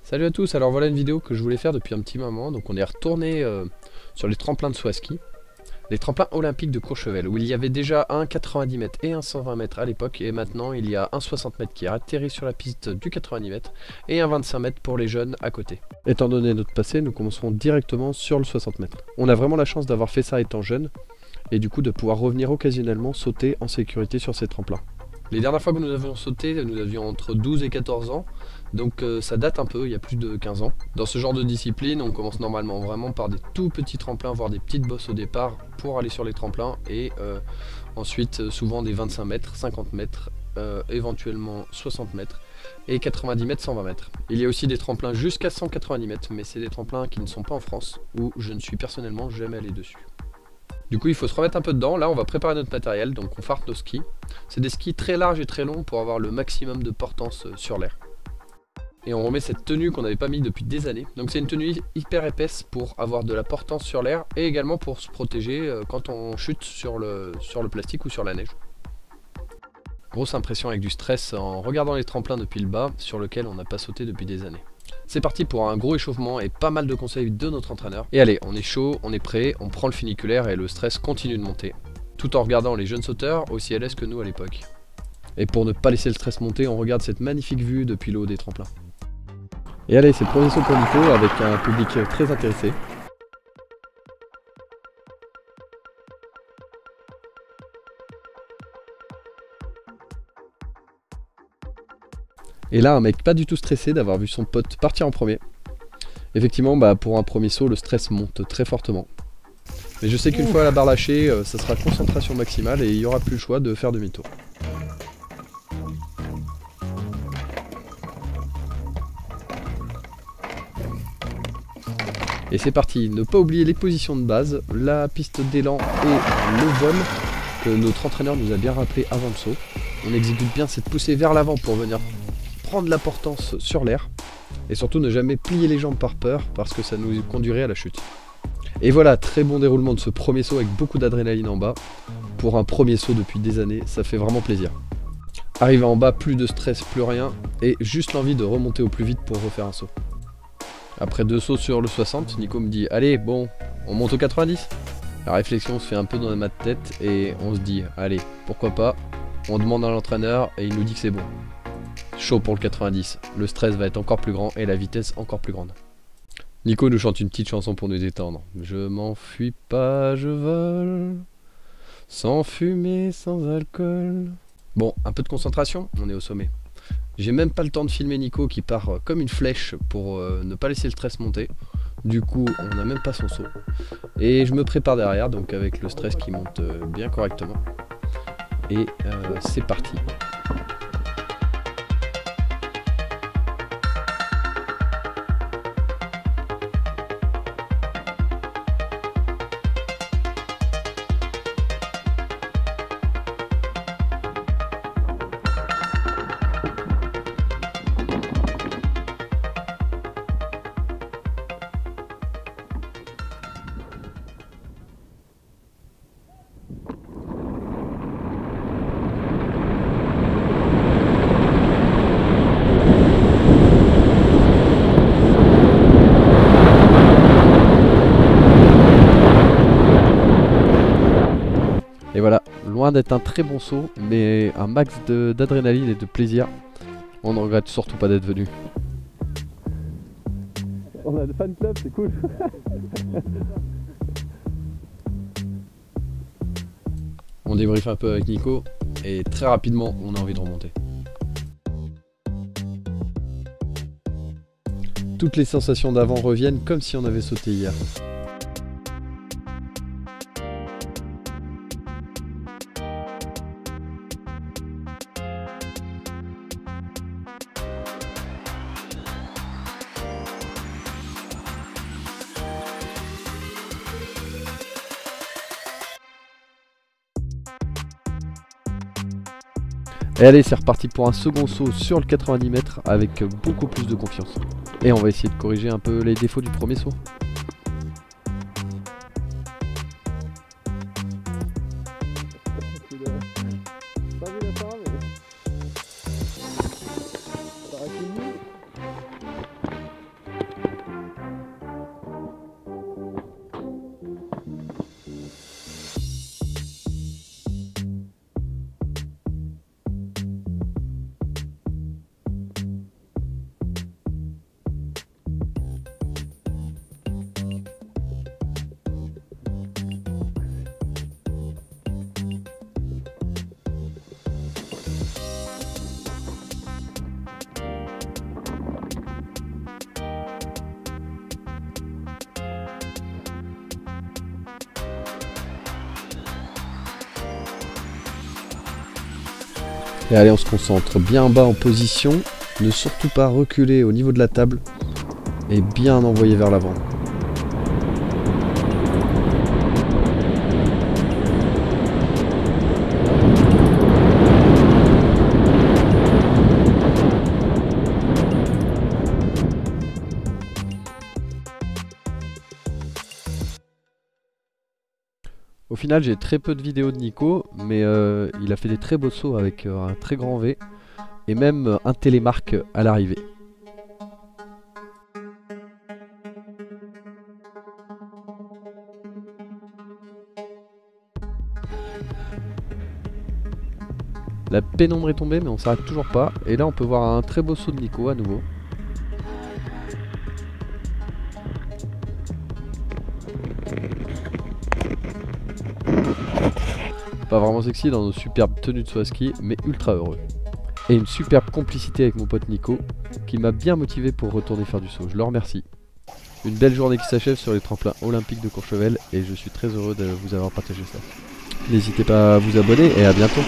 Salut à tous, alors voilà une vidéo que je voulais faire depuis un petit moment. Donc on est retourné sur les tremplins de saut à ski, les tremplins olympiques de Courchevel, où il y avait déjà un 90 mètres et un 120 mètres à l'époque, et maintenant il y a un 60 mètres qui a atterri sur la piste du 90 mètres et un 25 mètres pour les jeunes à côté. Étant donné notre passé, nous commencerons directement sur le 60 mètres. On a vraiment la chance d'avoir fait ça étant jeune, et du coup de pouvoir revenir occasionnellement sauter en sécurité sur ces tremplins. Les dernières fois que nous avions sauté, nous avions entre 12 et 14 ans, donc ça date un peu, il y a plus de 15 ans. Dans ce genre de discipline, on commence normalement vraiment par des tout petits tremplins, voire des petites bosses au départ pour aller sur les tremplins, et ensuite souvent des 25 mètres, 50 mètres, éventuellement 60 mètres, et 90 mètres, 120 mètres. Il y a aussi des tremplins jusqu'à 190 mètres, mais c'est des tremplins qui ne sont pas en France, où je ne suis personnellement jamais allé dessus. Du coup, il faut se remettre un peu dedans. Là, on va préparer notre matériel, donc on farte nos skis. C'est des skis très larges et très longs pour avoir le maximum de portance sur l'air. Et on remet cette tenue qu'on n'avait pas mis depuis des années. Donc c'est une tenue hyper épaisse pour avoir de la portance sur l'air et également pour se protéger quand on chute sur le plastique ou sur la neige. Grosse impression avec du stress en regardant les tremplins depuis le bas sur lequel on n'a pas sauté depuis des années. C'est parti pour un gros échauffement et pas mal de conseils de notre entraîneur. Et allez, on est chaud, on est prêt, on prend le funiculaire et le stress continue de monter. Tout en regardant les jeunes sauteurs aussi à l'aise que nous à l'époque. Et pour ne pas laisser le stress monter, on regarde cette magnifique vue depuis le haut des tremplins. Et allez, c'est le premier saut pour Nico avec un public très intéressé. Et là, un mec pas du tout stressé d'avoir vu son pote partir en premier. Effectivement, pour un premier saut, le stress monte très fortement. Mais je sais qu'une fois la barre lâchée, ça sera concentration maximale et il n'y aura plus le choix de faire demi-tour. Et c'est parti, ne pas oublier les positions de base, la piste d'élan et le vol que notre entraîneur nous a bien rappelé avant le saut. On exécute bien cette poussée vers l'avant pour venir prendre la portance sur l'air et surtout ne jamais plier les jambes par peur parce que ça nous conduirait à la chute. Et voilà, très bon déroulement de ce premier saut avec beaucoup d'adrénaline en bas. Pour un premier saut depuis des années, ça fait vraiment plaisir. Arrivé en bas, plus de stress, plus rien et juste l'envie de remonter au plus vite pour refaire un saut. Après 2 sauts sur le 60, Nico me dit « Allez, bon, on monte au 90 ?» La réflexion se fait un peu dans ma tête et on se dit « Allez, pourquoi pas ?» On demande à l'entraîneur et il nous dit que c'est bon. Chaud pour le 90, le stress va être encore plus grand et la vitesse encore plus grande. Nico nous chante une petite chanson pour nous détendre. Je m'enfuis pas, je vole, sans fumée, sans alcool. Bon, un peu de concentration, on est au sommet. J'ai même pas le temps de filmer Nico qui part comme une flèche pour ne pas laisser le stress monter. Du coup, on n'a même pas son saut. Et je me prépare derrière, donc avec le stress qui monte bien correctement. Et c'est parti. Et voilà, loin d'être un très bon saut, mais un max d'adrénaline et de plaisir. On ne regrette surtout pas d'être venu. On a des fan club, c'est cool. On débriefe un peu avec Nico et très rapidement on a envie de remonter. Toutes les sensations d'avant reviennent comme si on avait sauté hier. Et allez, c'est reparti pour un second saut sur le 90 mètres avec beaucoup plus de confiance. Et on va essayer de corriger un peu les défauts du premier saut. Et allez, on se concentre bien bas en position. Ne surtout pas reculer au niveau de la table. Et bien envoyer vers l'avant. Au final, j'ai très peu de vidéos de Nico, mais il a fait des très beaux sauts avec un très grand V et même un télémarque à l'arrivée. La pénombre est tombée, mais on s'arrête toujours pas. Et là, on peut voir un très beau saut de Nico à nouveau. Pas vraiment sexy dans nos superbes tenues de saut à ski, mais ultra heureux. Et une superbe complicité avec mon pote Nico, qui m'a bien motivé pour retourner faire du saut. Je le remercie. Une belle journée qui s'achève sur les tremplins olympiques de Courchevel, et je suis très heureux de vous avoir partagé ça. N'hésitez pas à vous abonner, et à bientôt.